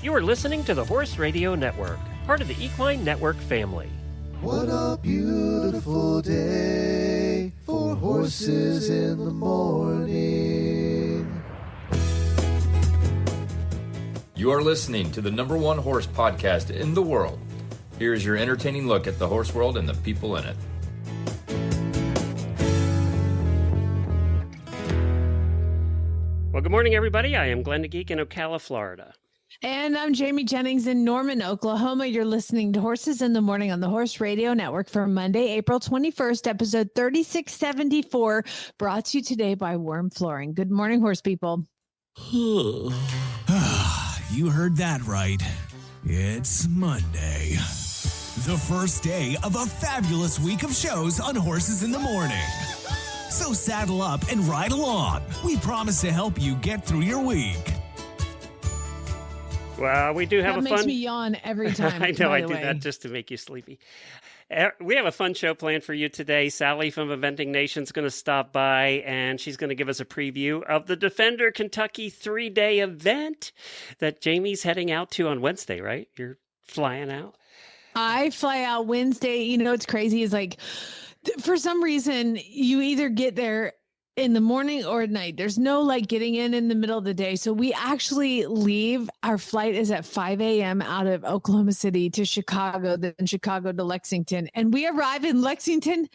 You are listening to the Horse Radio Network, part of the Equine Network family. What a beautiful day for horses in the morning. You are listening to the #1 horse podcast in the world. Here is your entertaining look at the horse world and the people in it. Well, good morning, everybody. I am Glenn the Geek in Ocala, Florida. And I'm Jamie Jennings in Norman, Oklahoma. You're listening to Horses in the Morning on the Horse Radio Network for Monday, April 21st, episode 3674, brought to you today by WERM Flooring. Good morning, horse people. You heard that right. It's Monday. The first day of a fabulous week of shows on Horses in the Morning. So saddle up and ride along. We promise to help you get through your week. Well, we do have that a fun... makes me yawn every time. I know, I do that just to make you sleepy. We have a fun show planned for you today. Sally from Eventing Nation is going to stop by, and she's going to give us a preview of the Defender Kentucky 3-day event that Jamie's heading out to on Wednesday, right? You're flying out? I fly out Wednesday. You know, what's crazy is like, for some reason, you either get there in the morning or at night. There's no like getting in the middle of the day. So we actually leave. Our flight is at 5 a.m. out of Oklahoma City to Chicago, then Chicago to Lexington. And we arrive in Lexington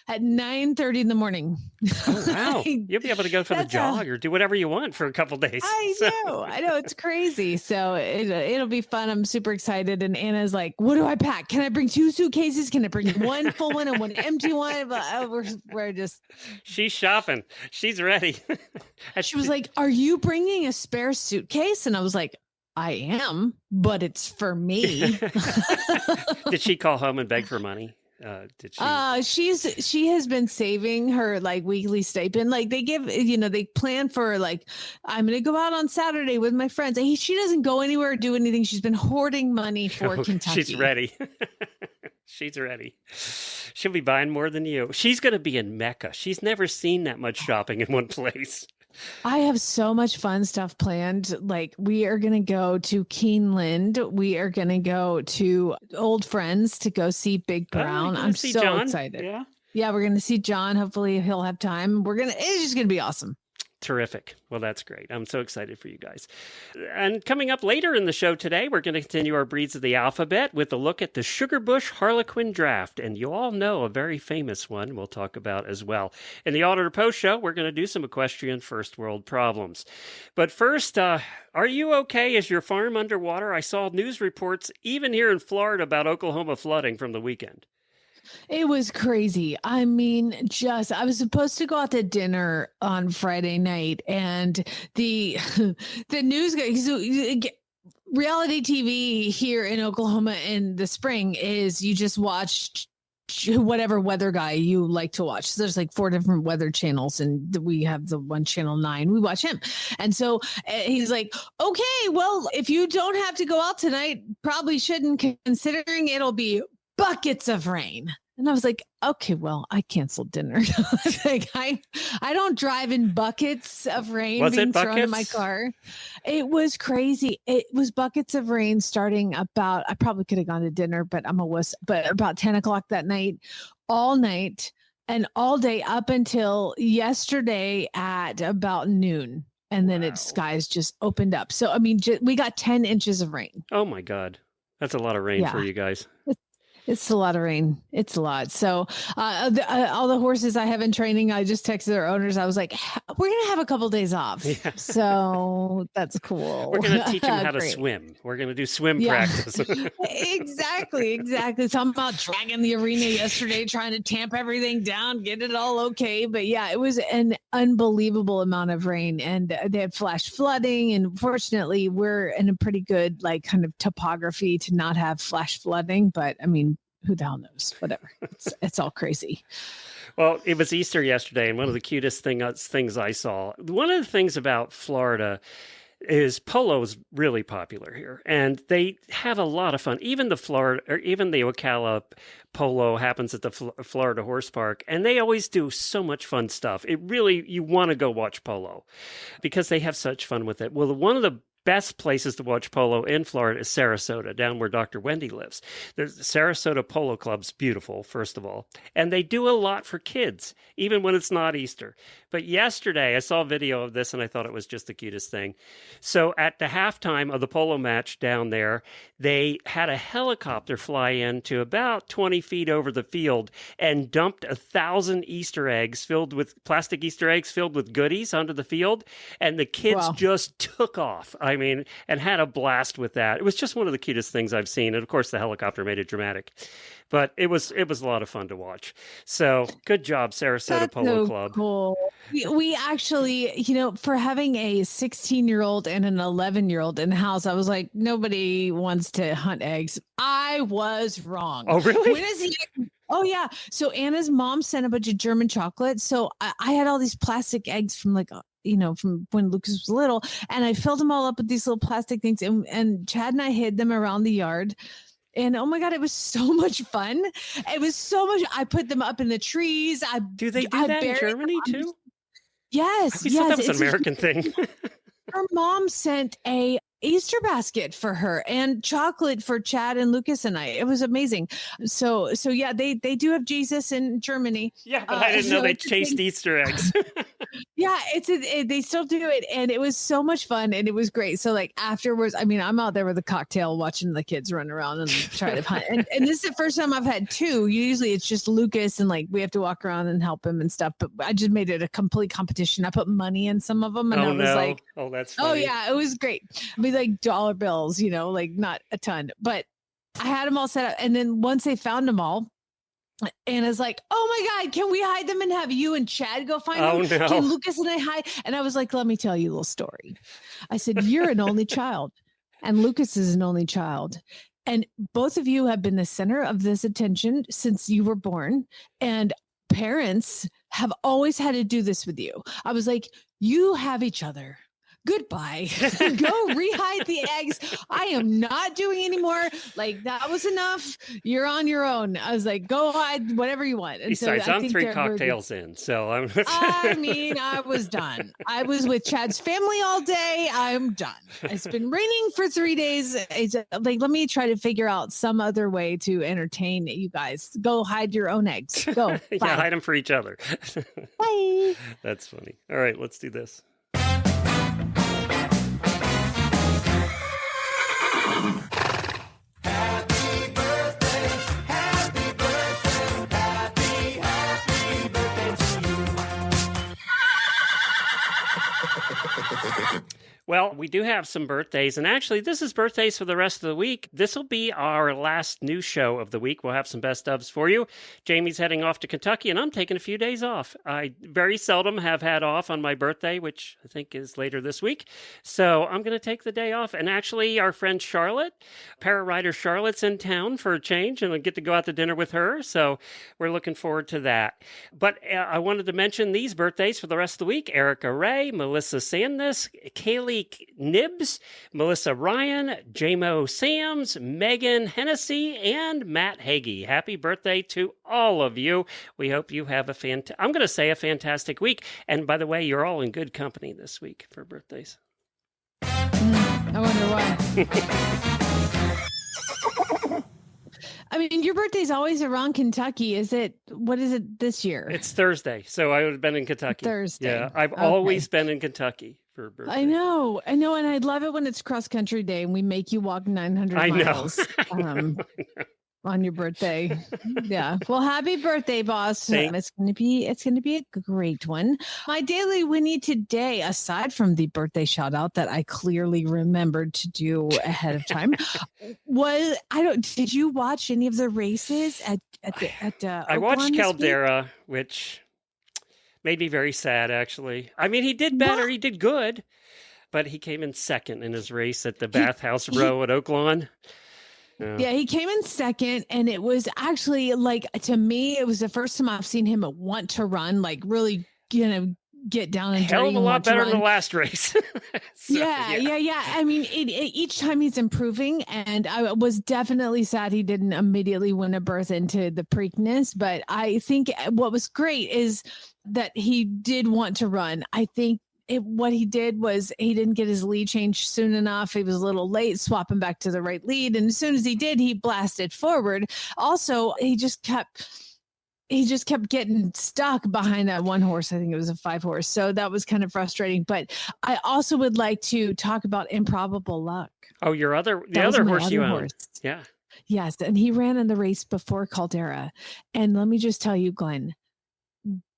at 9:30 in the morning. Oh, wow. You'll be able to go for the jog or do whatever you want for a couple days. I know. It's crazy. So it'll be fun. I'm super excited. And Anna's like, what do I pack? Can I bring 2 suitcases? Can I bring one full one and one empty one? But we're just... She's shopping. She's ready. She was like, are you bringing a spare suitcase? And I was like, I am, but it's for me. Did she call home and beg for money? Did she? She has been saving her like weekly stipend. Like they give, they plan for like, I'm going to go out on Saturday with my friends. And she doesn't go anywhere or do anything. She's been hoarding money for Kentucky. She's ready. She's ready. She'll be buying more than you. She's going to be in Mecca. She's never seen that much shopping in one place. I have so much fun stuff planned. Like we are going to go to Keeneland. We are going to go to Old Friends to go see Big Brown. I'm so John? excited. Yeah, we're going to see John. Hopefully he'll have time. It's just going to be awesome. Terrific. Well, that's great. I'm so excited for you guys. And coming up later in the show today, we're going to continue our Breeds of the Alphabet with a look at the Sugarbush Harlequin Draft. And you all know a very famous one we'll talk about as well. In the Auditor Post Show, we're going to do some equestrian first world problems. But first, are you okay? Is your farm underwater? I saw news reports even here in Florida about Oklahoma flooding from the weekend. It was crazy. I mean, I was supposed to go out to dinner on Friday night, and the news guys, reality TV here in Oklahoma in the spring is you just watch whatever weather guy you like to watch. So there's like 4 different weather channels, and we have the one channel 9. We watch him. And so he's like, okay, well, if you don't have to go out tonight, probably shouldn't, considering it'll be buckets of rain. And I was like, okay, well, I canceled dinner. Like I don't drive in buckets of rain being thrown in my car. It was crazy. It was buckets of rain starting about, I probably could have gone to dinner, but I'm a wuss, but about 10 o'clock that night, all night and all day up until yesterday at about noon. And then skies just opened up. So, I mean, we got 10 inches of rain. Oh my God. That's a lot of rain for you guys. It's a lot of rain. It's a lot. So all the horses I have in training, I just texted their owners. I was like, we're going to have a couple days off. Yeah. So that's cool. We're going to teach them how to swim. We're going to do swim practice. Exactly. So I'm about dragging the arena yesterday, trying to tamp everything down, get it all okay. But yeah, it was an unbelievable amount of rain, and they had flash flooding. And fortunately, we're in a pretty good like kind of topography to not have flash flooding. But I mean, who the hell knows? Whatever. It's all crazy. Well, it was Easter yesterday, and one of the cutest things I saw. One of the things about Florida is polo is really popular here, and they have a lot of fun. Even the Ocala polo happens at the Florida Horse Park, and they always do so much fun stuff. You want to go watch polo because they have such fun with it. Well, one of the best places to watch polo in Florida is Sarasota, down where Dr. Wendy lives. There's Sarasota Polo Club's beautiful, first of all. And they do a lot for kids, even when it's not Easter. But yesterday, I saw a video of this, and I thought it was just the cutest thing. So at the halftime of the polo match down there, they had a helicopter fly in to about 20 feet over the field and dumped 1,000 Easter eggs filled with plastic Easter eggs filled with goodies onto the field. And the kids just took off. I mean, and had a blast with that. It was just one of the cutest things I've seen. And of course, the helicopter made it dramatic. But it was a lot of fun to watch. So good job, Sarasota Polo Club. Cool. We actually, for having a 16-year-old and an 11-year-old in the house, I was like, nobody wants to hunt eggs. I was wrong. Oh, really? When is he? Oh, yeah. So Anna's mom sent a bunch of German chocolate. So I had all these plastic eggs from from when Lucas was little, and I filled them all up with these little plastic things. And Chad and I hid them around the yard. And oh my God, it was so much fun. It was so much. I put them up in the trees. Do they do that in Germany too? Yes. We thought that was an American thing. Her mom sent a Easter basket for her and chocolate for Chad and Lucas and I. It was amazing. So yeah, they do have Jesus in Germany. Yeah, but I didn't know they chased Easter eggs. Yeah, they still do it, and it was so much fun, and it was great. So like afterwards, I mean, I'm out there with a cocktail watching the kids run around and try to hunt. And this is the first time I've had two. Usually it's just Lucas, and like we have to walk around and help him and stuff. But I just made it a complete competition. I put money in some of them, and I was like, "Oh, that's funny." Oh yeah, it was great. I mean, like dollar bills, like not a ton, but I had them all set up. And then once they found them all, Anna's like, "Oh my God, can we hide them and have you and Chad go find them? No. Can Lucas and I hide?" And I was like, "Let me tell you a little story." I said, "You're an only child, and Lucas is an only child. And both of you have been the center of this attention since you were born. And parents have always had to do this with you." I was like, "You have each other. Goodbye. Go rehide the eggs. I am not doing anymore. Like that was enough. You're on your own." I was like, "Go hide whatever you want." And besides, I'm 3 cocktails in, so I'm. I mean, I was done. I was with Chad's family all day. I'm done. It's been raining for 3 days. It's like, let me try to figure out some other way to entertain you guys. Go hide your own eggs. Go. Yeah, hide them for each other. Bye. That's funny. All right, let's do this. Well, we do have some birthdays, and actually, this is birthdays for the rest of the week. This will be our last news show of the week. We'll have some best ofs for you. Jamie's heading off to Kentucky, and I'm taking a few days off. I very seldom have had off on my birthday, which I think is later this week. So I'm going to take the day off. And actually, our friend Charlotte, para-rider Charlotte's in town for a change, and I get to go out to dinner with her. So we're looking forward to that. But I wanted to mention these birthdays for the rest of the week. Erica Ray, Melissa Sandness, Kaylee Nibs, Melissa Ryan, JMO Sams, Megan Hennessy, and Matt Hagee. Happy birthday to all of you. We hope you have a fantastic week. And by the way, you're all in good company this week for birthdays. I wonder why. I mean, your birthday's always around Kentucky. What is it this year? It's Thursday, so I would have been in Kentucky. Thursday. Yeah, I've always been in Kentucky for birthday. I know, and I love it when it's cross country day and we make you walk 900 miles on your birthday. Yeah. Well, happy birthday, boss. It's gonna be a great one. My daily Whinnie today, aside from the birthday shout out that I clearly remembered to do ahead of time, did you watch any of the races at I watched Caldera, which made me very sad, actually. I mean, he did better. What? He did good, but he came in second in his race at the Bathhouse Row at Oaklawn. Yeah, he came in second, and it was actually to me, it was the first time I've seen him want to run, like really, get down and hell of a lot better than the last race. Yeah. I mean, each time he's improving, and I was definitely sad he didn't immediately win a berth into the Preakness, but I think what was great is that he did want to run. I think what he did was he didn't get his lead changed soon enough. He was a little late swapping back to the right lead. And as soon as he did, he blasted forward. Also, he just kept getting stuck behind that one horse. I think it was a 5 horse. So that was kind of frustrating. But I also would like to talk about Improbable Luck. Oh, the other horse you own. Yeah. Yes. And he ran in the race before Caldera. And let me just tell you, Glenn,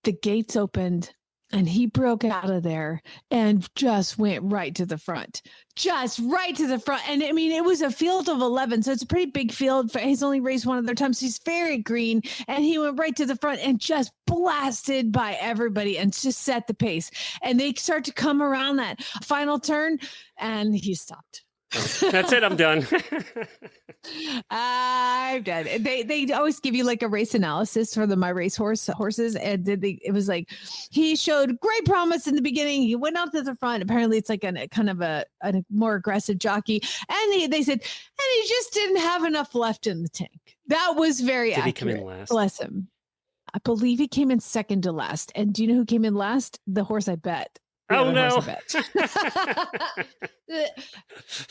the gates opened and he broke out of there and just went right to the front. And I mean, it was a field of 11. So it's a pretty big field. He's only raced one other time. So he's very green. And he went right to the front and just blasted by everybody and just set the pace. And they start to come around that final turn and he stopped. That's it. I'm done. I'm done. They always give you like a race analysis for the My Race horses, and it was like he showed great promise in the beginning. He went out to the front. Apparently, it's like a kind of a more aggressive jockey, and they said, and he just didn't have enough left in the tank. That was very accurate. Did he come in last? Bless him. I believe he came in second to last. And do you know who came in last? The horse I bet. Oh no!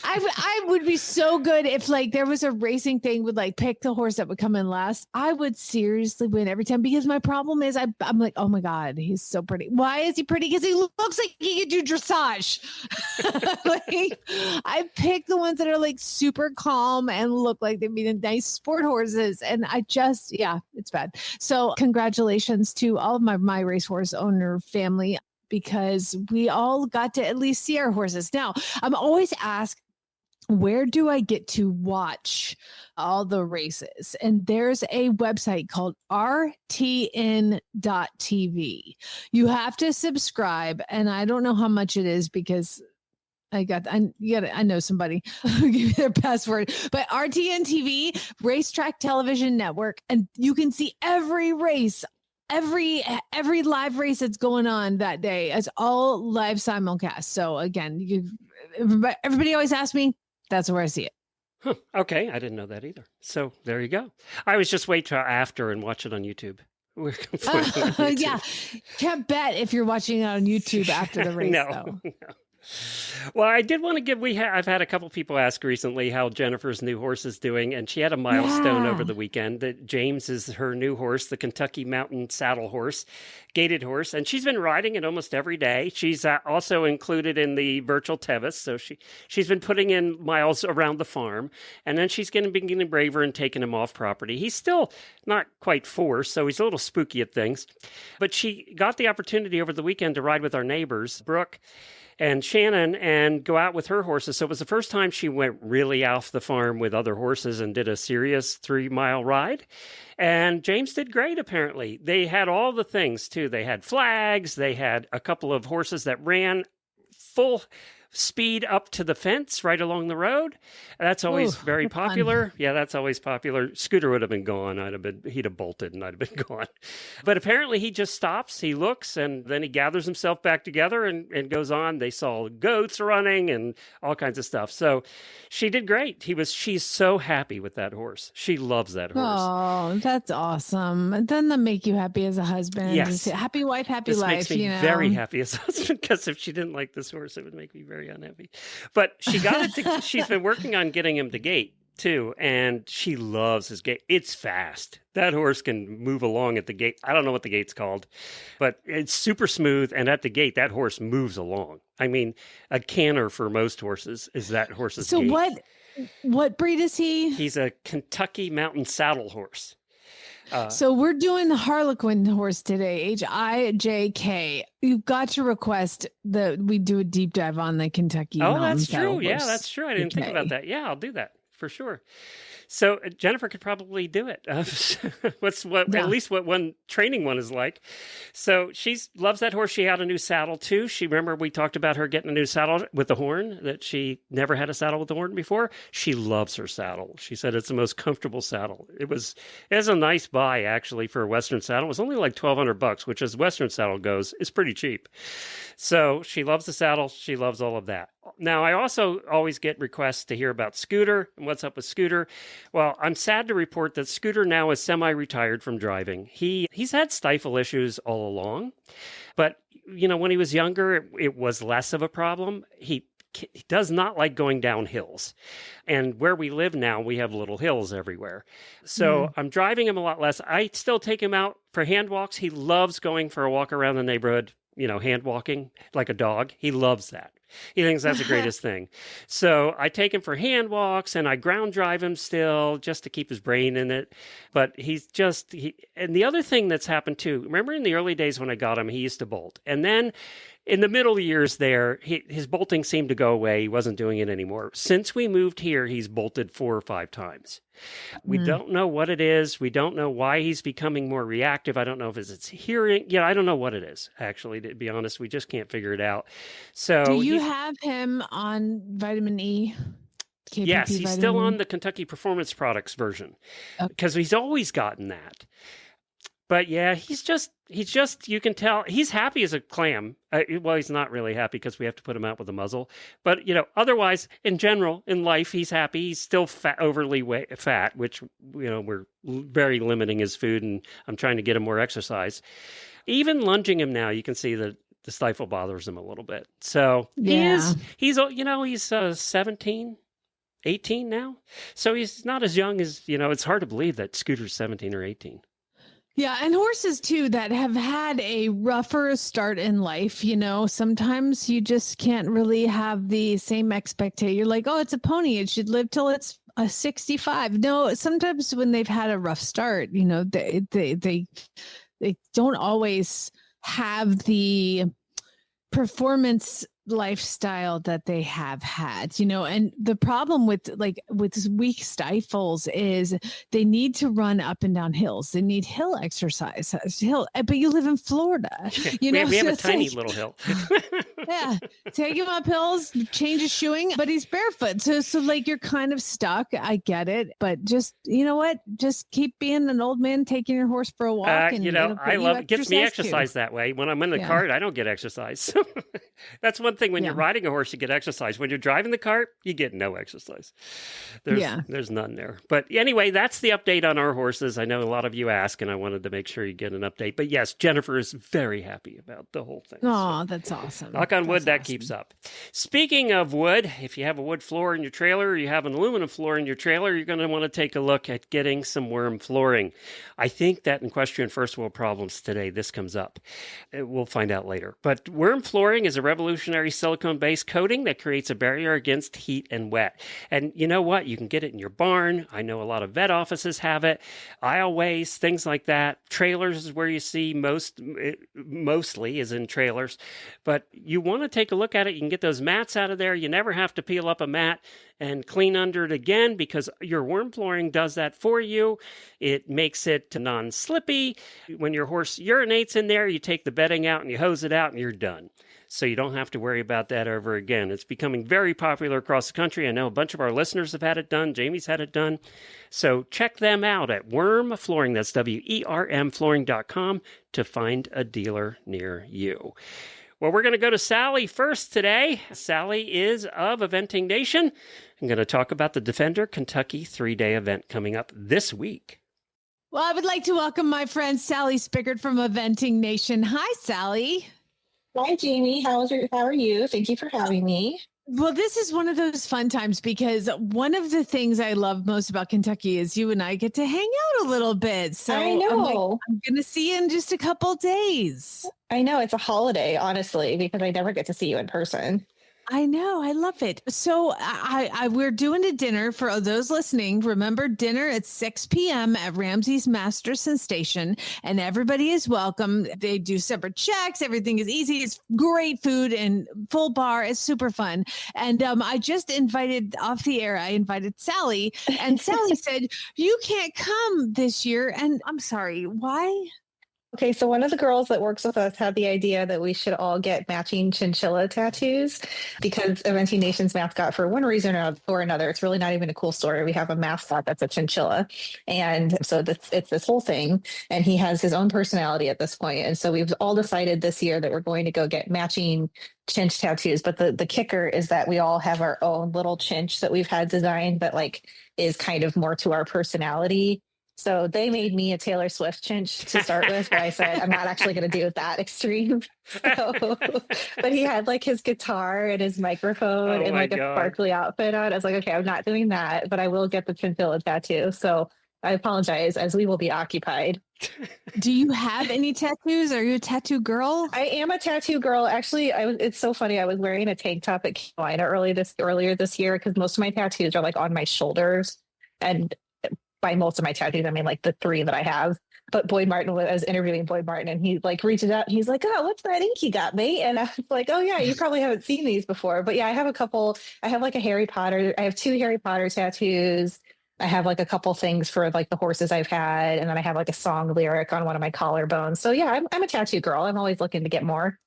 I would be so good if like there was a racing thing with like pick the horse that would come in last. I would seriously win every time because my problem is I'm like, oh my God, he's so pretty. Why is he pretty? Because he looks like he could do dressage. Like, I pick the ones that are like super calm and look like they'd be nice sport horses. And it's bad. So congratulations to all of my racehorse owner family, because we all got to at least see our horses. Now, I'm always asked, where do I get to watch all the races? And there's a website called rtn.tv. You have to subscribe, and I don't know how much it is because I know somebody who gave me their password, but RTN TV, Racetrack Television Network, and you can see every race. Every live race that's going on that day is all live simulcast. So again, everybody always asks me, that's where I see it. Huh. Okay, I didn't know that either. So there you go. I always just wait till after and watch it on YouTube. Yeah, can't bet if you're watching it on YouTube after the race. No. Well, I did want to give, I've had a couple people ask recently how Jennifer's new horse is doing, and she had a milestone over the weekend. That James is her new horse, the Kentucky Mountain Saddle Horse, gaited horse, and she's been riding it almost every day. She's also included in the virtual Tevis, so she's been putting in miles around the farm, and then she's going to be getting braver and taking him off property. He's still not quite 4, so he's a little spooky at things, but she got the opportunity over the weekend to ride with our neighbors, Brooke and Shannon, and go out with her horses. So it was the first time she went really off the farm with other horses and did a serious 3-mile ride. And James did great, apparently. They had all the things, too. They had flags. They had a couple of horses that ran full speed up to the fence right along the road. That's always very popular. Fun. Yeah, that's always popular. Scooter would have been gone. He'd have bolted and I'd have been gone. But apparently he just stops, he looks, and then he gathers himself back together and goes on. They saw goats running and all kinds of stuff. So she did great. She's so happy with that horse. She loves that horse. Oh, that's awesome. Doesn't that make you happy as a husband? Yes. Happy wife, happy this life. Makes me very happy as a husband, because if she didn't like this horse, it would make me very unhappy. But she got it. She's been working on getting him to gait too, and she loves his gait. It's fast. That horse can move along at the gate. I don't know what the gate's called, but it's super smooth. And at the gate, that horse moves along. I mean, a canter for most horses is that horse's gait. So what breed is he? He's a Kentucky Mountain Saddle Horse. So we're doing the Harlequin horse today, HIJK. You've got to request that we do a deep dive on the Kentucky. Oh, Mountain that's Saddle true. Yeah, horse. that's true. I didn't think about that. Yeah, I'll do that for sure. So Jennifer could probably do it. At least what one training one is like. So she loves that horse. She had a new saddle too. Remember we talked about her getting a new saddle with the horn, that she never had a saddle with the horn before. She loves her saddle. She said it's the most comfortable saddle. It was a nice buy actually for a Western saddle. It was only like $1,200, which as Western saddle goes is pretty cheap. So she loves the saddle. She loves all of that. Now, I also always get requests to hear about Scooter and what's up with Scooter. Well, I'm sad to report that Scooter now is semi-retired from driving. He's had stifle issues all along, but when he was younger, it was less of a problem. He does not like going down hills. And where we live now, we have little hills everywhere. So I'm driving him a lot less. I still take him out for hand walks. He loves going for a walk around the neighborhood, hand walking like a dog. He loves that. He thinks that's the greatest thing. So I take him for hand walks and I ground drive him still just to keep his brain in it. But and the other thing that's happened too, remember in the early days when I got him, he used to bolt. And then in the middle years there, his bolting seemed to go away. He wasn't doing it anymore. Since we moved here, he's bolted 4 or 5 times. We don't know what it is. We don't know why he's becoming more reactive. I don't know if it's hearing. I don't know what it is, actually, to be honest. We just can't figure it out. So do you have him on vitamin E? KPP yes, he's vitamin still E? on the Kentucky Performance Products version because he's always gotten that. But yeah, he's just, you can tell he's happy as a clam. Well, he's not really happy because we have to put him out with a muzzle. But, otherwise, in general, in life, he's happy. He's still overly fat, which, we're very limiting his food, and I'm trying to get him more exercise. Even lunging him now, you can see that the stifle bothers him a little bit. So he's 17, 18 now. So he's not as young as, it's hard to believe that Scooter's 17 or 18. Yeah, and horses too that have had a rougher start in life, sometimes you just can't really have the same expectation. You're like, oh, it's a pony. It should live till it's 65. No, sometimes when they've had a rough start, they don't always have the performance lifestyle that they have had, and the problem with weak stifles is they need to run up and down hills. They need hill exercise, but you live in Florida, we have a tiny little hill. Yeah, take him up hills, change his shoeing, but he's barefoot. So you're kind of stuck. I get it, but just, just keep being an old man, taking your horse for a walk. I love it. Gets me exercise that way. When I'm in the cart, I don't get exercise. That's one thing. When you're riding a horse, you get exercise. When you're driving the cart, you get no exercise. There's none there. But anyway, that's the update on our horses. I know a lot of you ask, and I wanted to make sure you get an update. But yes, Jennifer is very happy about the whole thing. Oh, that's awesome. Knock on wood, that keeps up. Speaking of wood, if you have a wood floor in your trailer or you have an aluminum floor in your trailer, you're going to want to take a look at getting some WERM flooring. I think that in Equestrian First World Problems today, this comes up. We'll find out later. But WERM flooring is a revolutionary silicone-based coating that creates a barrier against heat and wet. And you know what? You can get it in your barn. I know a lot of vet offices have it. Aisleways, things like that. Trailers is where you see mostly is in trailers. But you want to take a look at it. You can get those mats out of there. You never have to peel up a mat and clean under it again because your WERM flooring does that for you. It makes it non-slippy. When your horse urinates in there, you take the bedding out and you hose it out and you're done. So you don't have to worry about that ever again. It's becoming very popular across the country. I know a bunch of our listeners have had it done. Jamie's had it done. So check them out at WERM Flooring. That's WERM flooring.com to find a dealer near you. Well, we're going to go to Sally first today. Sally is of Eventing Nation. I'm going to talk about the Defender Kentucky 3-day event coming up this week. Well, I would like to welcome my friend Sally Spickard from Eventing Nation. Hi, Sally. Hi, Jamie. How are you? Thank you for having me. Well, this is one of those fun times because one of the things I love most about Kentucky is you and I get to hang out a little bit. So I know. I'm going to see you in just a couple days. I know. It's a holiday, honestly, because I never get to see you in person. I know. I love it. So we're doing a dinner for those listening. Remember, dinner at 6 p.m. at Ramsey's Masterson Station, and everybody is welcome. They do separate checks. Everything is easy. It's great food and full bar. It's super fun. And I just invited off the air. I invited Sally, and Sally said, you can't come this year. And I'm sorry. Why? Okay, so one of the girls that works with us had the idea that we should all get matching chinchilla tattoos because Eventing Nation's mascot, for one reason or another, it's really not even a cool story. We have a mascot that's a chinchilla. And so it's this whole thing. And he has his own personality at this point. And so we've all decided this year that we're going to go get matching chinch tattoos. But the kicker is that we all have our own little chinch that we've had designed that is kind of more to our personality. So they made me a Taylor Swift chinch to start with, but I said, I'm not actually going to do it that extreme. So, but he had like his guitar and his microphone Oh and my like a God. sparkly outfit on. I was like, okay, I'm not doing that, but I will get the chinchilla tattoo. So I apologize as we will be occupied. Do you have any tattoos? Are you a tattoo girl? I am a tattoo girl. Actually, it's so funny. I was wearing a tank top at Carolina earlier this year because most of my tattoos are like on my shoulders. And by most of my tattoos, I mean like the 3 that I have. But I was interviewing Boyd Martin, and he like reaches out and he's like, "Oh, what's that ink you got, mate?" And I was like, "Oh yeah, you probably haven't seen these before." But yeah, I have a couple. I have like a Harry Potter. I have 2 Harry Potter tattoos. I have like a couple things for like the horses I've had, and then I have like a song lyric on one of my collarbones. So yeah, I'm a tattoo girl. I'm always looking to get more.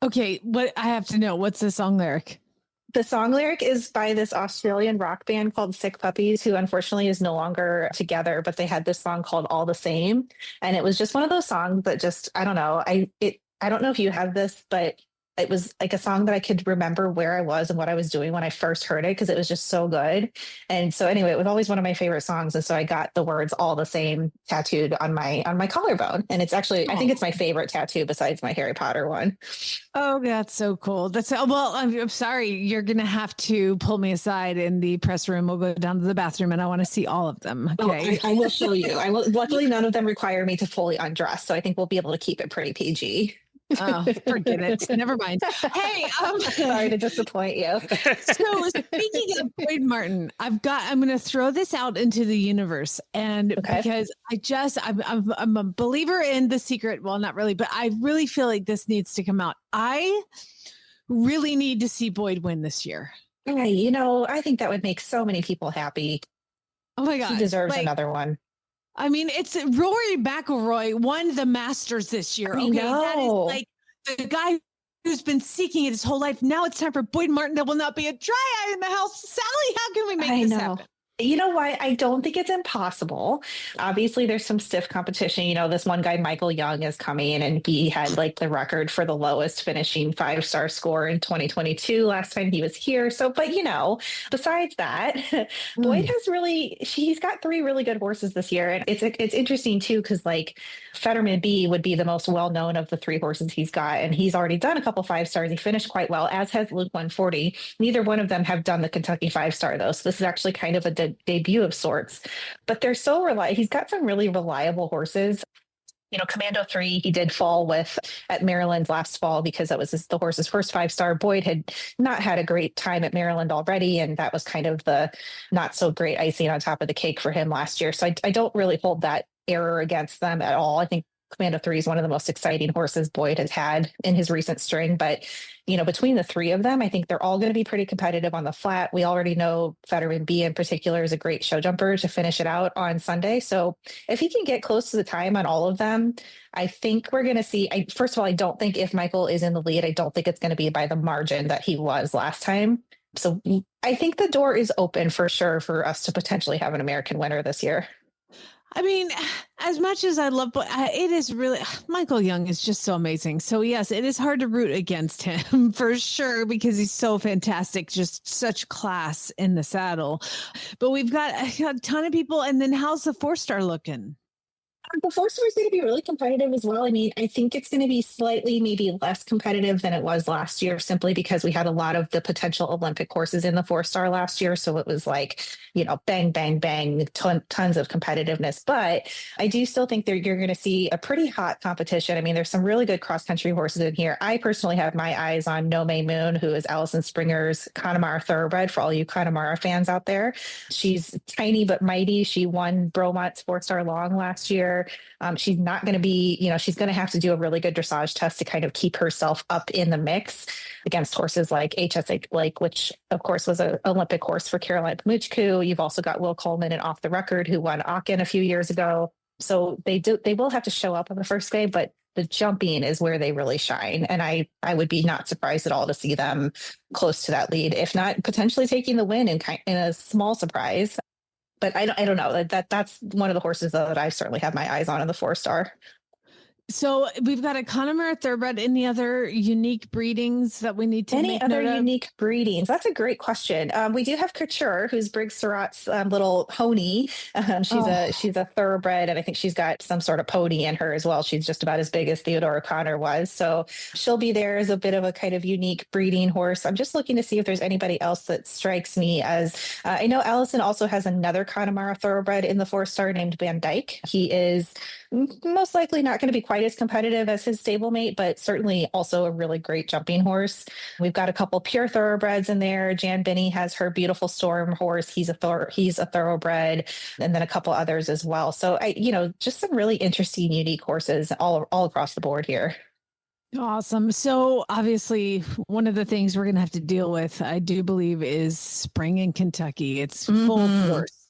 Okay, what I have to know, what's the song lyric? The song lyric is by this Australian rock band called Sick Puppies, who unfortunately is no longer together, but they had this song called All the Same. And it was just one of those songs that just, I don't know. I don't know if you have this, but it was like a song that I could remember where I was and what I was doing when I first heard it because it was just so good. And so anyway, it was always one of my favorite songs. And so I got the words All the Same tattooed on my collarbone. And it's actually, I think it's my favorite tattoo besides my Harry Potter one. Oh, that's so cool. Well, I'm sorry. You're going to have to pull me aside in the press room. We'll go down to the bathroom and I want to see all of them. Okay. I will show you. Luckily, none of them require me to fully undress. So I think we'll be able to keep it pretty PG. Oh, forget it. Never mind. Hey, sorry to disappoint you. So speaking of Boyd Martin, I'm going to throw this out into the universe, and because I'm a believer in The Secret. Well, not really, but I really feel like this needs to come out. I really need to see Boyd win this year. Hey, I think that would make so many people happy. Oh my God, he deserves another one. I mean, it's Rory McIlroy won the Masters this year. Okay, that is like the guy who's been seeking it his whole life. Now it's time for Boyd Martin. There will not be a dry eye in the house. Sally, how can we make this happen? You know why? I don't think it's impossible. Obviously, there's some stiff competition. This one guy, Michael Young, is coming, and he had like the record for the lowest finishing 5-star score in 2022 last time he was here. So, but besides that, Boyd he's got 3 really good horses this year. And it's interesting too, because like Fetterman B would be the most well-known of the 3 horses he's got. And he's already done a couple 5-stars. He finished quite well, as has Luke 140. Neither one of them have done the Kentucky 5-star though. So this is actually kind of a debut of sorts, but they're so reliable. He's got some really reliable horses. Commando 3, he did fall with at Maryland last fall because that was the horse's first 5-star. Boyd had not had a great time at Maryland already, and that was kind of the not so great icing on top of the cake for him last year. So I don't really hold that error against them at all. I think Commando 3 is one of the most exciting horses Boyd has had in his recent string. But, between the 3 of them, I think they're all going to be pretty competitive on the flat. We already know Fetterman B in particular is a great show jumper to finish it out on Sunday. So if he can get close to the time on all of them, I think we're going to see, first of all, I don't think if Michael is in the lead, I don't think it's going to be by the margin that he was last time. So I think the door is open for sure for us to potentially have an American winner this year. I mean, as much as I love, it is really, Michael Young is just so amazing. So yes, it is hard to root against him for sure, because he's so fantastic, just such class in the saddle. But we've got a ton of people. And then how's the 4-star looking? The 4-star is going to be really competitive as well. I mean, I think it's going to be slightly maybe less competitive than it was last year, simply because we had a lot of the potential Olympic horses in the 4-star last year. So it was like, bang, bang, bang, tons of competitiveness. But I do still think you're going to see a pretty hot competition. I mean, there's some really good cross-country horses in here. I personally have my eyes on No May Moon, who is Allison Springer's Connemara thoroughbred, for all you Connemara fans out there. She's tiny but mighty. She won Bromont's 4-star long last year. She's not going to be, she's going to have to do a really good dressage test to kind of keep herself up in the mix against horses like HSH Blake, which of course was an Olympic horse for Caroline Pamuchku. You've also got Will Coleman and Off the Record, who won Aachen a few years ago. So they will have to show up on the first day, but the jumping is where they really shine. And I would be not surprised at all to see them close to that lead, if not potentially taking the win in a small surprise. But I don't know. That's one of the horses that I certainly have my eyes on in the 4-star. So we've got a Connemara Thoroughbred. Any other unique breedings that we need to Any make other note of? unique breedings? That's a great question. We do have Couture, who's Briggs Surratt's little pony. She's a thoroughbred, and I think she's got some sort of pony in her as well. She's just about as big as Theodore O'Connor was, so she'll be there as a bit of a kind of unique breeding horse. I'm just looking to see if there's anybody else that strikes me as. I know Allison also has another Connemara thoroughbred in the 4-star named Van Dyke. He is most likely not going to be quite as competitive as his stablemate, but certainly also a really great jumping horse. We've got a couple pure thoroughbreds in there. Jan Binney has her beautiful Storm horse. He's a thoroughbred, and then a couple others as well. So just some really interesting, unique horses all across the board here. Awesome. So obviously one of the things we're going to have to deal with, I do believe, is spring in Kentucky. It's full force.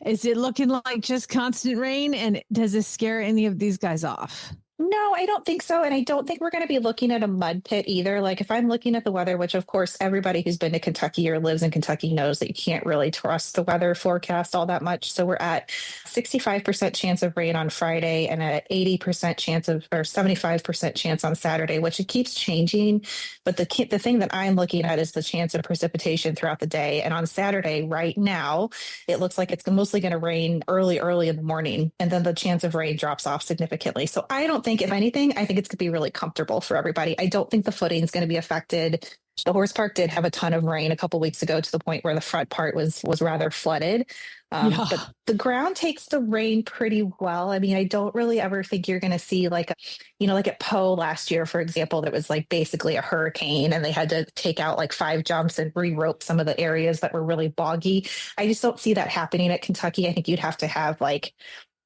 Is it looking like just constant rain? And does this scare any of these guys off? No, I don't think so. And I don't think we're going to be looking at a mud pit either. Like if I'm looking at the weather, which of course everybody who's been to Kentucky or lives in Kentucky knows that you can't really trust the weather forecast all that much. So we're at 65% chance of rain on Friday and an 80% chance or 75% chance on Saturday, which it keeps changing. But the thing that I'm looking at is the chance of precipitation throughout the day. And on Saturday right now, it looks like it's mostly going to rain early in the morning. And then the chance of rain drops off significantly. So I don't think, if anything, I think it's going to be really comfortable for everybody. I don't think the footing is going to be affected. The horse park did have a ton of rain a couple weeks ago to the point where the front part was rather flooded. But the ground takes the rain pretty well. I mean, I don't really ever think you're going to see like at Poe last year, for example, that was like basically a hurricane and they had to take out like 5 jumps and re-rope some of the areas that were really boggy. I just don't see that happening at Kentucky. I think you'd have to have like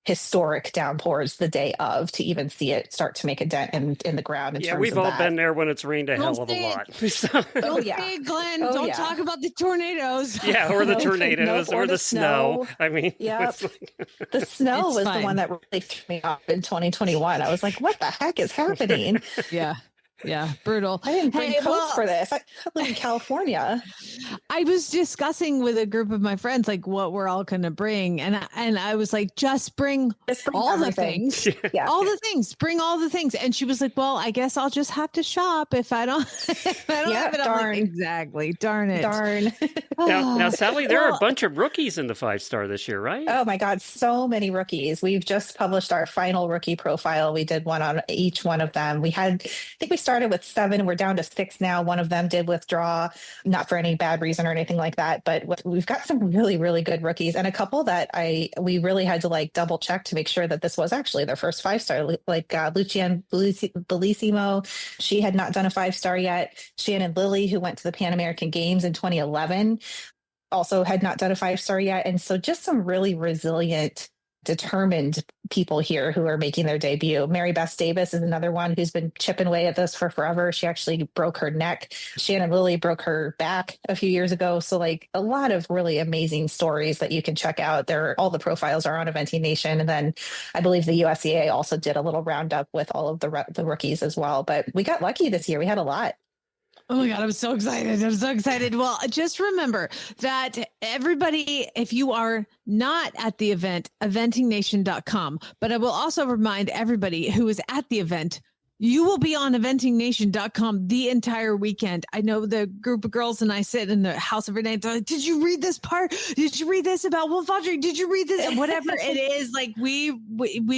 historic downpours the day of to even see it start to make a dent in the ground. Yeah, we've all been there when it's rained a hell of a lot. Oh yeah, Glenn, don't talk about the tornadoes. Yeah, or the tornadoes, or the snow. I mean, yeah, the snow was the one that really threw me off in 2021. I was like, what the heck is happening? Yeah, brutal. I didn't bring coats for this. I live in California. I was discussing with a group of my friends like what we're all going to bring, and I was like, just bring all everything. The things, all the things. Bring all the things. And she was like, "Well, I guess I'll just have to shop if I don't." Have it. Darn. Like, exactly. Darn it. Darn. Now, Sally, there are a bunch of rookies in the 5-star this year, right? Oh my God, so many rookies. We've just published our final rookie profile. We did one on each one of them. I think we started with 7. We're down to 6 now. One of them did withdraw, not for any bad reason or anything like that. But we've got some really, really good rookies, and a couple that we really had to like double check to make sure that this was actually their first 5-star. Like Lucienne Bellissimo, she had not done a 5-star yet. Shannon Lilly, who went to the Pan American Games in 2011, also had not done a 5-star yet. And so just some really resilient, determined people here who are making their debut. Mary Beth Davis is another one who's been chipping away at this for forever. She actually broke her neck. Shannon Lilly broke her back a few years ago. So like a lot of really amazing stories that you can check out. All the profiles are on Eventing Nation. And then I believe the USEA also did a little roundup with all of the rookies as well. But we got lucky this year. We had a lot. Oh my God, I'm so excited. Well, just remember that everybody, if you are not at the event, eventingnation.com, but I will also remind everybody who is at the event, you will be on eventingnation.com the entire weekend. I know the group of girls and I sit in the house every night. Like, did you read this part? Did you read this about Wolf Audrey? Did you read this? Whatever it is, like we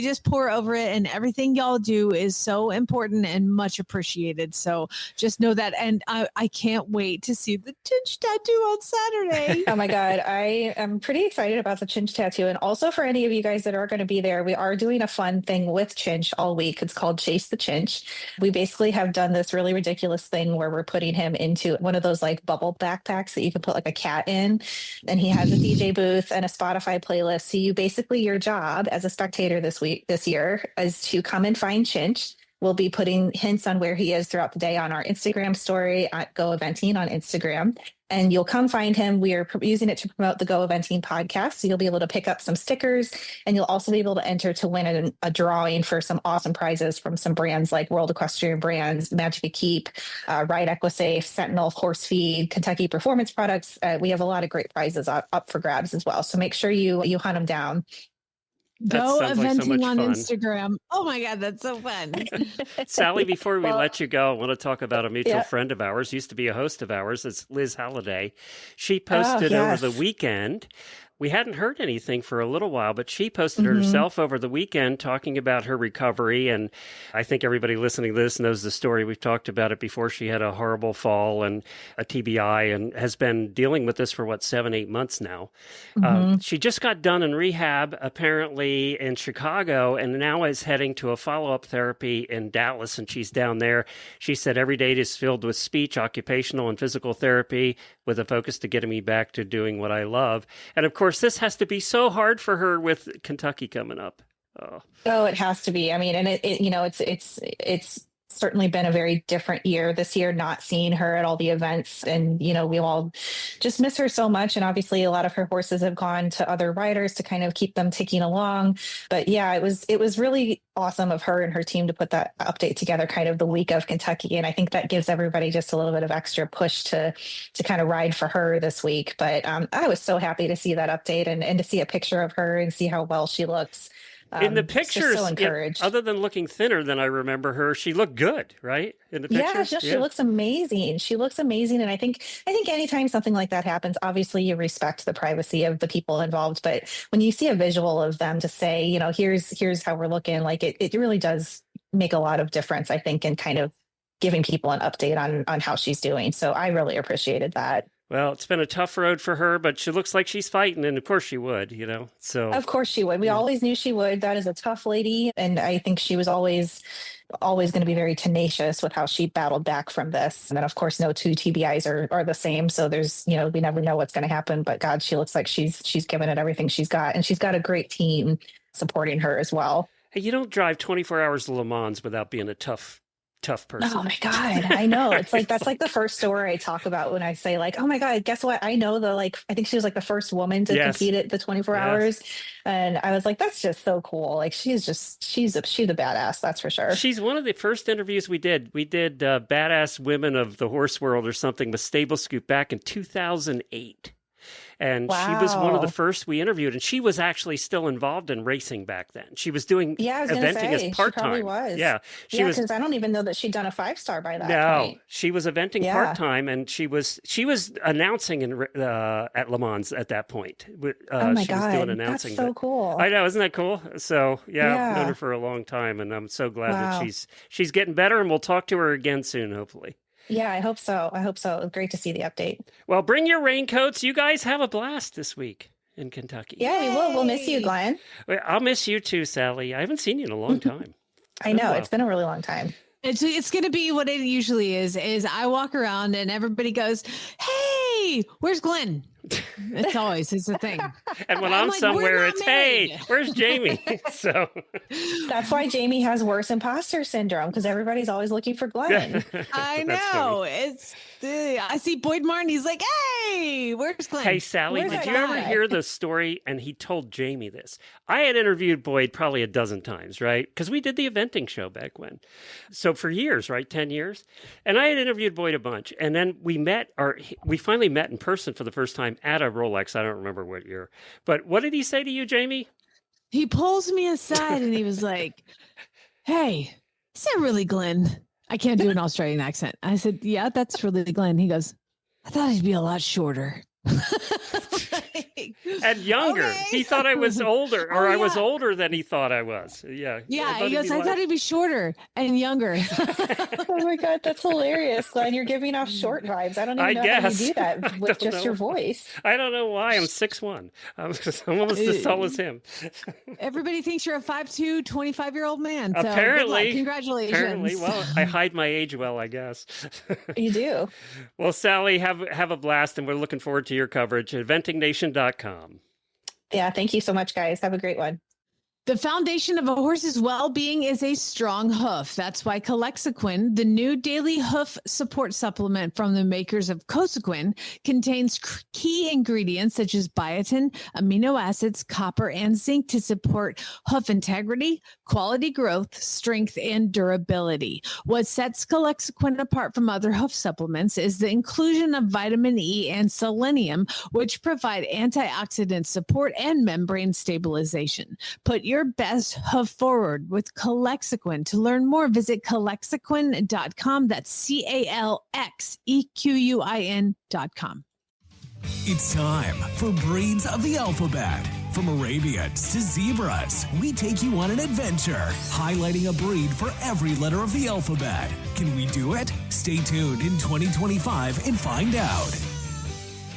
just pour over it, and everything y'all do is so important and much appreciated. So just know that. And I can't wait to see the Chinch tattoo on Saturday. Oh my God. I am pretty excited about the Chinch tattoo. And also for any of you guys that are going to be there, we are doing a fun thing with Chinch all week. It's called Chase the Chinch. We basically have done this really ridiculous thing where we're putting him into one of those like bubble backpacks that you can put like a cat in, and he has a DJ booth and a Spotify playlist. So your job as a spectator this year is to come and find Chinch. We'll be putting hints on where he is throughout the day on our Instagram story at Go Eventing on Instagram. And you'll come find him. We are using it to promote the Go Eventing podcast. So you'll be able to pick up some stickers, and you'll also be able to enter to win a drawing for some awesome prizes from some brands like World Equestrian Brands, Magic Keep, Ride Equisafe, Sentinel Horse Feed, Kentucky Performance Products. We have a lot of great prizes up for grabs as well. So make sure you hunt them down. Go sounds like so eventing much on fun. Instagram. Oh my God, that's so fun. Sally, before we let you go, I want to talk about a mutual Yeah. friend of ours, used to be a host of ours. It's Liz Halliday. She Oh, posted over the yes. weekend. We hadn't heard anything for a little while, but she posted Mhm. herself over the weekend talking about her recovery. And I think everybody listening to this knows the story. We've talked about it before. She had a horrible fall and a TBI and has been dealing with this for 7-8 months now. Mhm. She just got done in rehab, apparently in Chicago, and now is heading to a follow-up therapy in Dallas, and she's down there. She said every day is filled with speech, occupational, and physical therapy with a focus to getting me back to doing what I love. And of course, this has to be so hard for her with Kentucky coming up. Oh, Oh, it has to be. I mean, and it's certainly been a very different year this year, not seeing her at all the events. And, we all just miss her so much. And obviously a lot of her horses have gone to other riders to kind of keep them ticking along. But yeah, it was really awesome of her and her team to put that update together kind of the week of Kentucky. And I think that gives everybody just a little bit of extra push to kind of ride for her this week. But I was so happy to see that update and to see a picture of her and see how well she looks. in the It's just pictures, so encouraged. other than looking thinner than I remember her, she looked good, right? In the Yeah, pictures? she looks amazing. She looks amazing. And I think anytime something like that happens, obviously you respect the privacy of the people involved. But when you see a visual of them to say, here's how we're looking, like it really does make a lot of difference, I think, in kind of giving people an update on how she's doing. So I really appreciated that. Well, it's been a tough road for her, but she looks like she's fighting, and of course she would, So Of course she would. We always knew she would. That is a tough lady. And I think she was always going to be very tenacious with how she battled back from this. And then of course, no two TBIs are the same. So there's, we never know what's going to happen, but God, she looks like she's given it everything she's got. And she's got a great team supporting her as well. Hey, you don't drive 24 hours to Le Mans without being a tough person. Oh my God. I know. It's like, that's like the first story I talk about when I say like, oh my God, guess what? I know I think she was like the first woman to Yes. compete at the 24 Yes. hours. And I was like, that's just so cool. Like she's a badass. That's for sure. She's one of the first interviews we did. We did Badass Women of the Horse World or something with Stable Scoop back in 2008. And she was one of the Wow. first we interviewed, and she was actually still involved in racing back then. She was doing Yeah, I was gonna eventing say, as she part-time. probably was. Yeah, she was. Because I don't even know that she'd done a 5-star by that No, point. she was eventing Yeah. part-time, and she was announcing at Le Mans at that point. Oh my she was doing God, announcing. that's so but- cool. I know, isn't that cool? So yeah, I've known Yeah. her for a long time, and I'm so glad that Wow. she's getting better, and we'll talk to her again soon, hopefully. Yeah, I hope so. It was great to see the update. Well, bring your raincoats. You guys have a blast this week in Kentucky. Yeah, we will. We'll miss you, Yay. Glenn. Well, I'll miss you too, Sally. I haven't seen you in a long time. I know. wow. It's been a really long time. It's going to be what it usually is I walk around and everybody goes, "Hey, where's Glenn?" It's a thing. And when I'm I'm like, somewhere, "We're it's, not hey, married." where's Jamie? So That's why Jamie has worse imposter syndrome, because everybody's always looking for Glenn. I That's know. funny. I see Boyd Martin. He's like, "Hey, where's Glenn?" Hey, Sally, Where's did that you ever guy? hear the story? And he told Jamie this. I had interviewed Boyd probably a dozen times, right? Because we did the eventing show back when. So for years, right? 10 years. And I had interviewed Boyd a bunch. And then we finally met in person for the first time at a Rolex. I don't remember what year. But what did he say to you, Jamie? He pulls me aside and he was like, "Hey, is that really Glenn?" I can't do an Australian accent. I said, "Yeah, that's really Glenn." He goes, "I thought he'd be a lot shorter." And younger. Okay. He thought I was older, or Oh, I was yeah. older than he thought I was. Yeah. Yeah, he he'd goes, be "I like- thought he'd be shorter and younger." Oh my God, that's hilarious, Glenn. You're giving off short vibes. I don't even I know how you guess. do I that with don't just your know. voice. I don't know why. I'm 6'1". I'm almost as tall as him. Everybody thinks you're a 5'2", 25-year-old man. So good luck. Apparently. Congratulations. Apparently. Well, I hide my age well, I guess. You do. Well, Sally, have a blast, and we're looking forward to your coverage at eventingnation.com. Yeah, thank you so much, guys. Have a great one. The foundation of a horse's well-being is a strong hoof. That's why Calexiquin, the new daily hoof support supplement from the makers of Cosequin, contains key ingredients such as biotin, amino acids, copper, and zinc to support hoof integrity, quality growth, strength, and durability. What sets Calexiquin apart from other hoof supplements is the inclusion of vitamin E and selenium, which provide antioxidant support and membrane stabilization. Put your best hoof forward with Calexiquin. To learn more, visit Calexiquin.com. That's CALXEQUIN.com. It's time for Breeds of the Alphabet. From Arabians to zebras, we take you on an adventure, highlighting a breed for every letter of the alphabet. Can we do it? Stay tuned in 2025 and find out.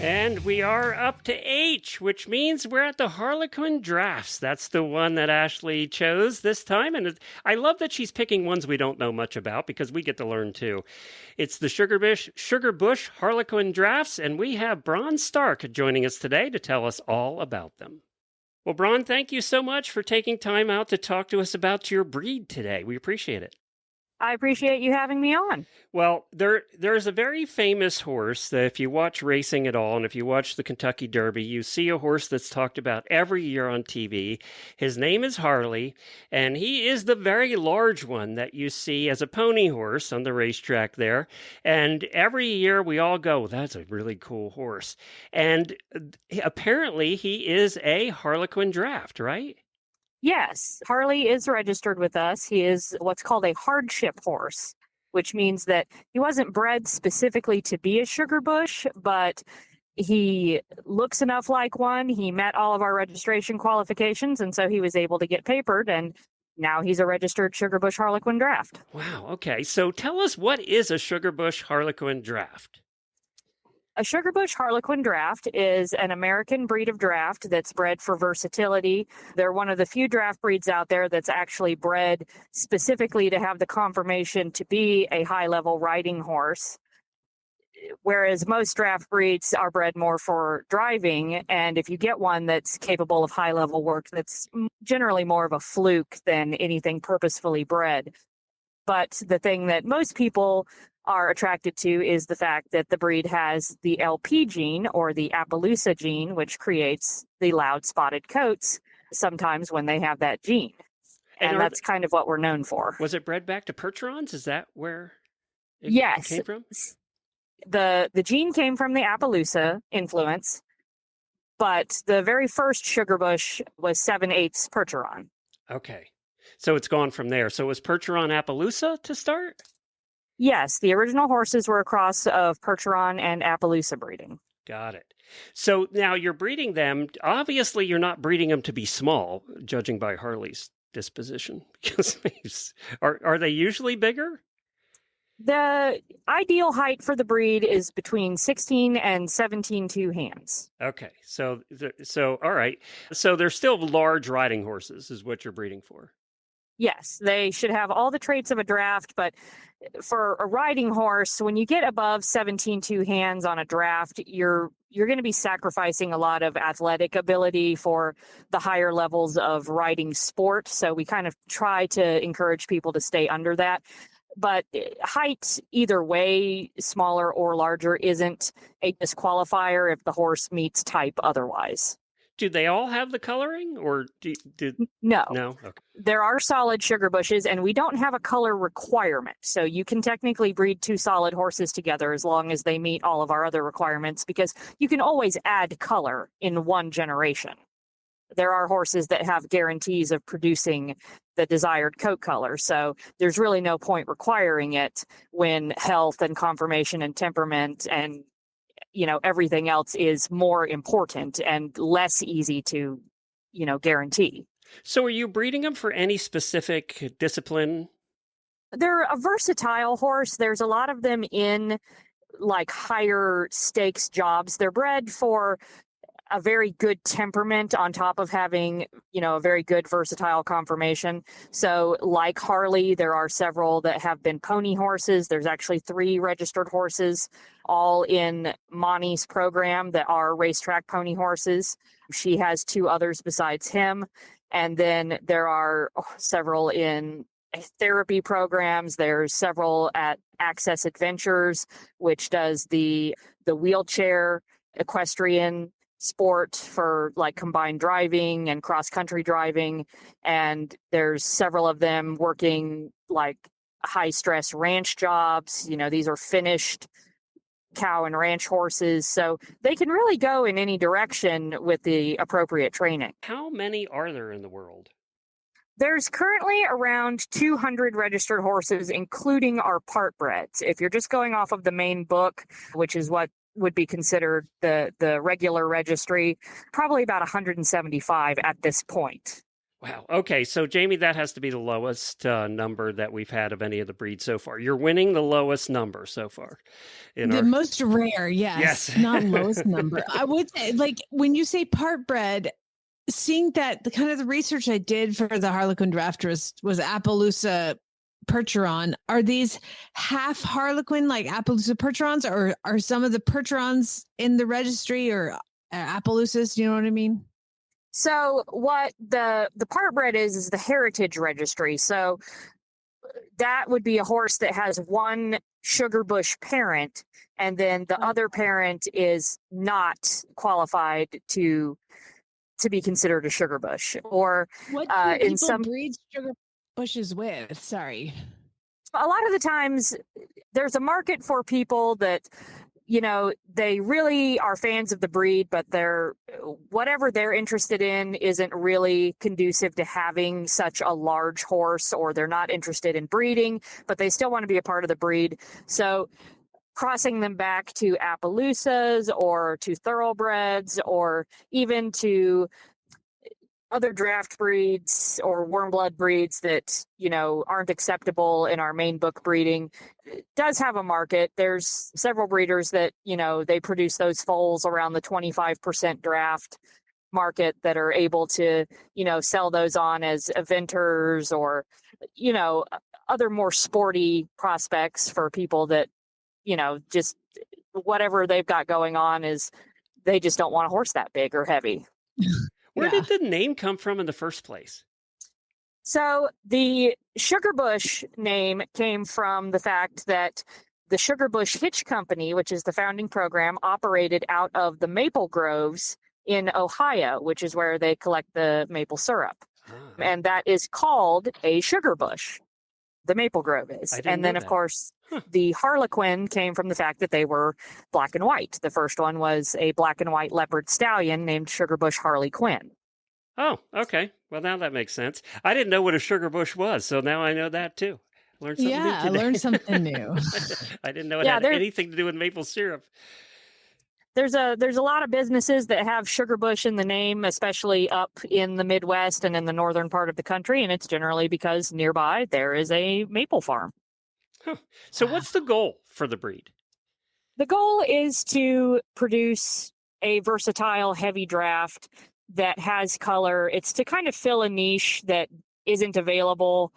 And we are up to H, which means we're at the Harlequin Drafts. That's the one that Ashley chose this time. And I love that she's picking ones we don't know much about because we get to learn too. It's the Sugarbush Harlequin Drafts, and we have Bron Stark joining us today to tell us all about them. Well, Bron, thank you so much for taking time out to talk to us about your breed today. We appreciate it. I appreciate you having me on. Well, there's a very famous horse that if you watch racing at all, and if you watch the Kentucky Derby, you see a horse that's talked about every year on TV. His name is Harley, and he is the very large one that you see as a pony horse on the racetrack there. And every year we all go, that's a really cool horse. And apparently he is a Harlequin Draft, right? Yes, Harley is registered with us. He is what's called a hardship horse, which means that he wasn't bred specifically to be a Sugarbush, but he looks enough like one. He met all of our registration qualifications, and so he was able to get papered, and now he's a registered Sugarbush Harlequin Draft. Wow, okay. So tell us, what is a Sugarbush Harlequin Draft? A Sugarbush Harlequin Draft is an American breed of draft that's bred for versatility. They're one of the few draft breeds out there that's actually bred specifically to have the conformation to be a high-level riding horse, whereas most draft breeds are bred more for driving. And if you get one that's capable of high-level work, that's generally more of a fluke than anything purposefully bred. But the thing that most people are attracted to is the fact that the breed has the LP gene, or the Appaloosa gene, which creates the loud spotted coats sometimes when they have that gene. And that's kind of what we're known for. Was it bred back to Percherons? Is that where it came from? The gene came from the Appaloosa influence, but the very first Sugarbush was 7/8 Percheron. Okay. So it's gone from there. So was Percheron Appaloosa to start? Yes, the original horses were a cross of Percheron and Appaloosa breeding. Got it. So now you're breeding them. Obviously, you're not breeding them to be small, judging by Harley's disposition. Because are they usually bigger? The ideal height for the breed is between 16 and 17 hands. Okay. So all right. So they're still large riding horses is what you're breeding for. Yes, they should have all the traits of a draft, but for a riding horse, when you get above 17 hands on a draft, you're going to be sacrificing a lot of athletic ability for the higher levels of riding sport. So we kind of try to encourage people to stay under that. But height, either way, smaller or larger, isn't a disqualifier if the horse meets type otherwise. Do they all have the coloring, or No? No. Okay. There are solid Sugarbushes, and we don't have a color requirement. So you can technically breed two solid horses together as long as they meet all of our other requirements, because you can always add color in one generation. There are horses that have guarantees of producing the desired coat color, so there's really no point requiring it when health and conformation and temperament and everything else is more important and less easy to, guarantee. So are you breeding them for any specific discipline? They're a versatile horse. There's a lot of them in like higher stakes jobs. They're bred for a very good temperament on top of having, a very good versatile conformation. So like Harley, there are several that have been pony horses. There's actually 3 registered horses, all in Monty's program, that are racetrack pony horses. She has 2 others besides him. And then there are several in therapy programs. There's several at Access Adventures, which does the wheelchair equestrian sport for like combined driving and cross-country driving. And there's several of them working like high-stress ranch jobs. These are finished cow and ranch horses. So they can really go in any direction with the appropriate training. How many are there in the world? There's currently around 200 registered horses, including our part breds. If you're just going off of the main book, which is what would be considered the regular registry, probably about 175 at this point. Wow. Okay. So, Jamie, that has to be the lowest number that we've had of any of the breeds so far. You're winning the lowest number so far. Most rare, yes. Not lowest number. I would say, like, when you say part bred, seeing that the kind of the research I did for the Harlequin Draft was Appaloosa Percheron. Are these half Harlequin, like Appaloosa Percherons, or are some of the Percherons in the registry or Appaloosas? You know what I mean? So what the part bred is the heritage registry. So that would be a horse that has one Sugarbush parent, and then the other parent is not qualified to be considered a Sugarbush. Or what do in some breeds Sugarbush with? Sorry. A lot of the times there's a market for people that, they really are fans of the breed, but whatever they're interested in isn't really conducive to having such a large horse, or they're not interested in breeding, but they still want to be a part of the breed. So crossing them back to Appaloosas or to thoroughbreds or even to other draft breeds or warm blood breeds that, aren't acceptable in our main book breeding does have a market. There's several breeders that, they produce those foals around the 25% draft market that are able to, sell those on as eventers or, other more sporty prospects for people that, just whatever they've got going on is they just don't want a horse that big or heavy. Where did the name come from in the first place? So the Sugarbush name came from the fact that the Sugarbush Hitch Company, which is the founding program, operated out of the maple groves in Ohio, which is where they collect the maple syrup. And that is called a sugar bush. The maple grove is. And then, of course, the Harlequin came from the fact that they were black and white. The first one was a black and white leopard stallion named Sugarbush Harlequin. Oh, okay. Well, now that makes sense. I didn't know what a sugar bush was, so now I know that too. Learned something new today. I learned something new. I didn't know it had anything to do with maple syrup. There's a lot of businesses that have Sugarbush in the name, especially up in the Midwest and in the northern part of the country, and it's generally because nearby there is a maple farm. Huh. So what's the goal for the breed? The goal is to produce a versatile, heavy draft that has color. It's to kind of fill a niche that isn't available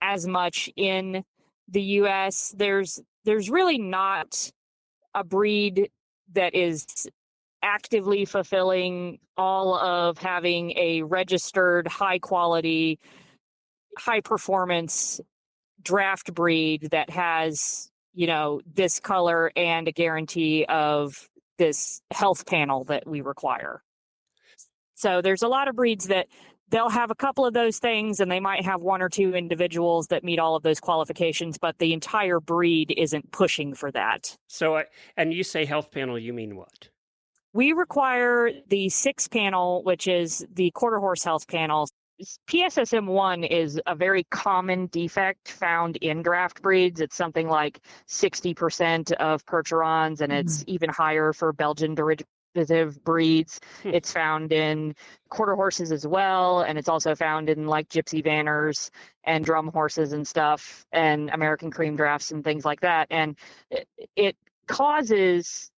as much in the U.S. There's really not a breed that is actively fulfilling all of having a registered, high quality, high performance draft breed that has, this color and a guarantee of this health panel that we require. So there's a lot of breeds that they'll have a couple of those things and they might have one or two individuals that meet all of those qualifications, but the entire breed isn't pushing for that. So, and you say health panel, you mean what? We require the 6 panel, which is the quarter horse health panel. PSSM1 is a very common defect found in draft breeds. It's something like 60% of Percherons, and it's even higher for Belgian derivative breeds. It's found in quarter horses as well, and it's also found in like gypsy vanners and drum horses and stuff, and American cream drafts and things like that. And it causes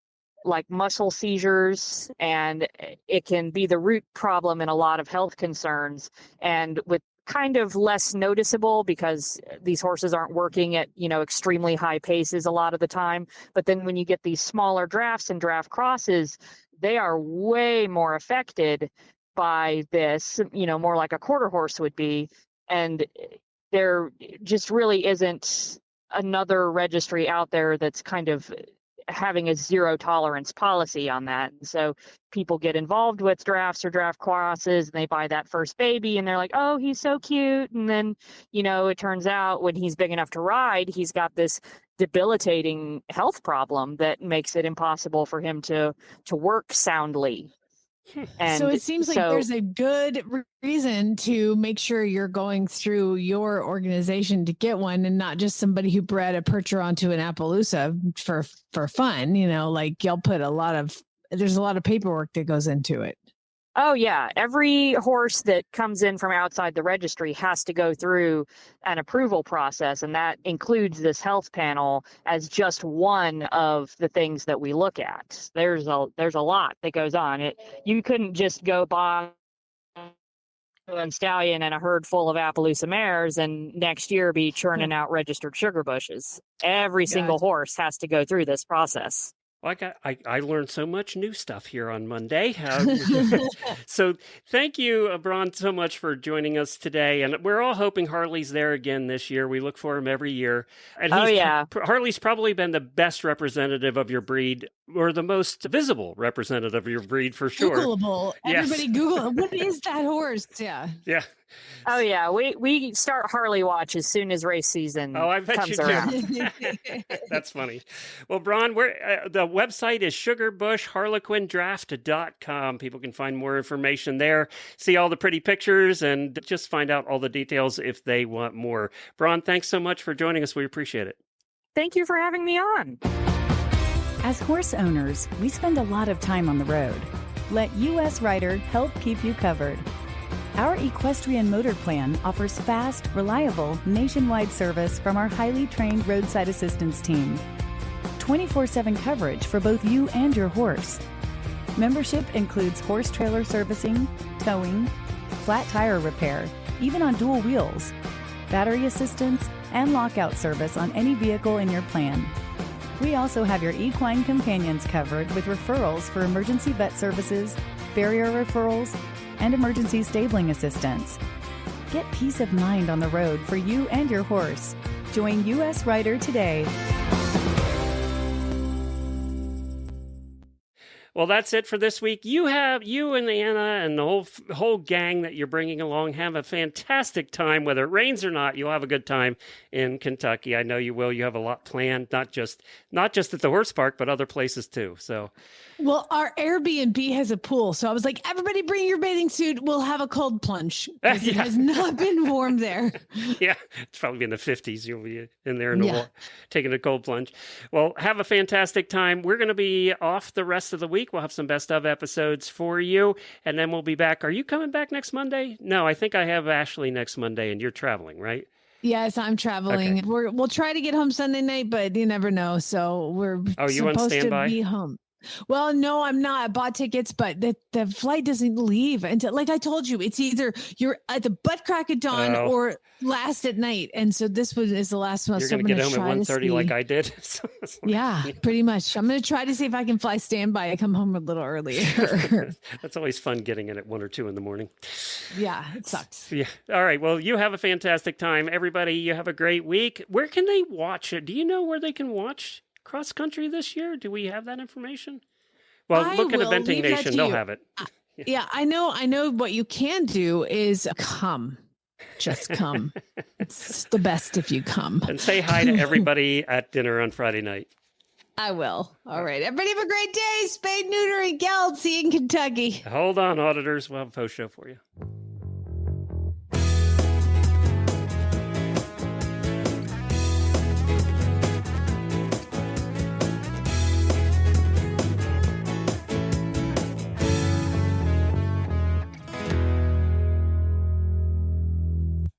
like muscle seizures, and it can be the root problem in a lot of health concerns, and with kind of less noticeable because these horses aren't working at, extremely high paces a lot of the time. But then when you get these smaller drafts and draft crosses, they are way more affected by this, more like a quarter horse would be. And there just really isn't another registry out there that's kind of having a zero tolerance policy on that. And so people get involved with drafts or draft crosses, and they buy that first baby and they're like, oh, he's so cute. And then, it turns out when he's big enough to ride, he's got this debilitating health problem that makes it impossible for him to work soundly. And so it seems like there's a good reason to make sure you're going through your organization to get one, and not just somebody who bred a percher onto an Appaloosa for fun. Like y'all put there's a lot of paperwork that goes into it. Oh, yeah. Every horse that comes in from outside the registry has to go through an approval process, and that includes this health panel as just one of the things that we look at. There's a lot that goes on. You couldn't just go buy a stallion and a herd full of Appaloosa mares and next year be churning out registered sugar bushes. Every single horse has to go through this process. Well, I learned so much new stuff here on Monday. So thank you, Bron, so much for joining us today. And we're all hoping Harley's there again this year. We look for him every year. And Harley's probably been the best representative of your breed, or the most visible representative of your breed for sure. Googleable. Everybody Google, what is that horse? Yeah. Yeah. Oh, yeah. We start Harley Watch as soon as race season comes around. That's funny. Well, Bron, the website is sugarbushharlequindraft.com. People can find more information there, see all the pretty pictures, and just find out all the details if they want more. Bron, thanks so much for joining us. We appreciate it. Thank you for having me on. As horse owners, we spend a lot of time on the road. Let US Rider help keep you covered. Our equestrian motor plan offers fast, reliable, nationwide service from our highly trained roadside assistance team. 24/7 coverage for both you and your horse. Membership includes horse trailer servicing, towing, flat tire repair, even on dual wheels, battery assistance, and lockout service on any vehicle in your plan. We also have your equine companions covered with referrals for emergency vet services, farrier referrals, and emergency stabling assistance. Get peace of mind on the road for you and your horse. Join US Rider today. Well, that's it for this week. You and Anna and the whole gang that you're bringing along have a fantastic time. Whether it rains or not, you'll have a good time in Kentucky. I know you will. You have a lot planned, not just at the horse park, but other places too. So, well, our Airbnb has a pool, so I was like, everybody bring your bathing suit. We'll have a cold plunge. It has not been warm there. Yeah, it's probably in the 50s. You'll be in there taking a cold plunge. Well, have a fantastic time. We're going to be off the rest of the week. We'll have some best of episodes for you, and then we'll be back. Are you coming back next Monday? No, I think I have Ashley next Monday, and you're traveling, right? Yes, I'm traveling. Okay. We'll try to get home Sunday night, but you never know. So we're supposed to be home. Well, no, I'm not. I bought tickets, but the flight doesn't leave until, like I told you, it's either you're at the butt crack of dawn or last at night. And so this is the last one. You're going to get home at 1:30 like I did. Yeah, pretty much. I'm going to try to see if I can fly standby and come home a little earlier. That's always fun getting in at 1 or 2 in the morning. Yeah, it sucks. Yeah. All right. Well, you have a fantastic time. Everybody, you have a great week. Where can they watch it? Do you know where they can watch cross country this year? Do we have that information? Well, look at Eventing Nation. They'll have it. Yeah, I know what you can do is come. Just come. It's the best if you come. And say hi to everybody at dinner on Friday night. I will. All right. Everybody have a great day. Spade, neuter, and geld. See you in Kentucky. Hold on, auditors. We'll have a post show for you.